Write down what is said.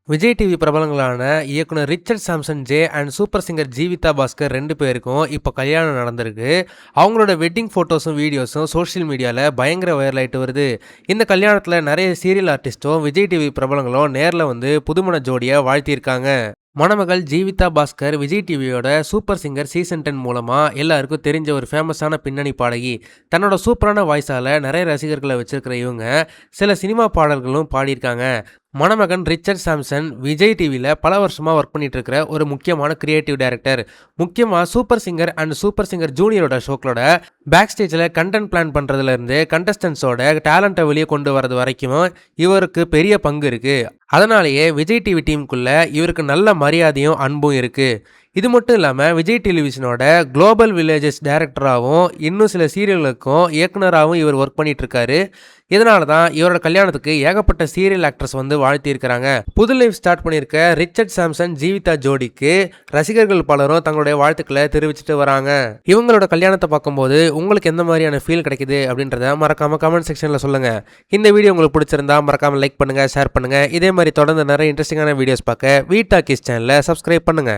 Vijay TV பிரபலங்களான இயக்குனர் Richard Samson J and super singer Jeevitha Bhaskar 2 பேருக்கும் இப்போ கல்யாணம் நடந்திருக்கு. அவங்களோட வெட்டிங் ஃபோட்டோஸும் வீடியோஸும் சோஷியல் மீடியாவில் பயங்கர வைரல் ஆகிட்டு வருது. இந்த கல்யாணத்தில் நிறைய சீரியல் ஆர்டிஸ்ட்டும் விஜய் டிவி பிரபலங்களும் நேரில் வந்து புதுமண ஜோடியை வாழ்த்தியிருக்காங்க. மணமகள் ஜீவிதா பாஸ்கர் விஜய் டிவியோட சூப்பர் சிங்கர் சீசன் 10 மூலமா எல்லாருக்கும் தெரிஞ்ச ஒரு ஃபேமஸான பின்னணி பாடகி. தன்னோட சூப்பரான வாய்ஸால நிறைய ரசிகர்களை வச்சிருக்கிற இவங்க சில சினிமா பாடல்களும் பாடியிருக்காங்க. மணமகன் ரிச்சர்ட் சாம்சன் விஜய் டிவியில் பல வருஷமாக ஒர்க் பண்ணிட்டு இருக்கிற ஒரு முக்கியமான கிரியேட்டிவ் டைரக்டர். முக்கியமாக super singer and super singer ஜூனியரோட ஷோக்களோட பேக் ஸ்டேஜில் கண்டென்ட் பிளான் பண்ணுறதுலேருந்து கண்டஸ்டன்ஸோட டேலண்ட்டை வெளியே கொண்டு வரது வரைக்கும் இவருக்கு பெரிய பங்கு இருக்குது. அதனாலேயே விஜய் டிவி டீமுக்குள்ள இவருக்கு நல்ல மரியாதையும் அன்பும் இருக்குது. இது மட்டும் இல்லாமல் விஜய் டெலிவிஷனோட குளோபல் வில்லேஜஸ் டைரக்டராகவும் இன்னும் சில சீரியல்களுக்கும் இயக்குனராகவும் இவர் ஒர்க் பண்ணிட்டு இருக்காரு. இதனால தான் இவரோட கல்யாணத்துக்கு ஏகப்பட்ட சீரியல் ஆக்ட்ரஸ் வந்து வாழ்த்தியிருக்கிறாங்க. புது லைஃப் ஸ்டார்ட் பண்ணியிருக்க ரிச்சர்ட் சாம்சன் ஜீவிதா ஜோடிக்கு ரசிகர்கள் பலரும் தங்களுடைய வாழ்த்துக்களை தெரிவிச்சுட்டு வராங்க. இவங்களோட கல்யாணத்தை பார்க்கும்போது உங்களுக்கு எந்த மாதிரியான ஃபீல் கிடைக்குது அப்படின்றத மறக்காம கமெண்ட் செக்ஷனில் சொல்லுங்க. இந்த வீடியோ உங்களுக்கு பிடிச்சிருந்தா மறக்காம லைக் பண்ணுங்க, ஷேர் பண்ணுங்க. இதே மாதிரி தொடர்ந்து நிறைய இன்ட்ரெஸ்டிங்கான வீடியோஸ் பார்க்க வீ டாக்கீஸ் சேனலை சப்ஸ்கிரைப் பண்ணுங்க.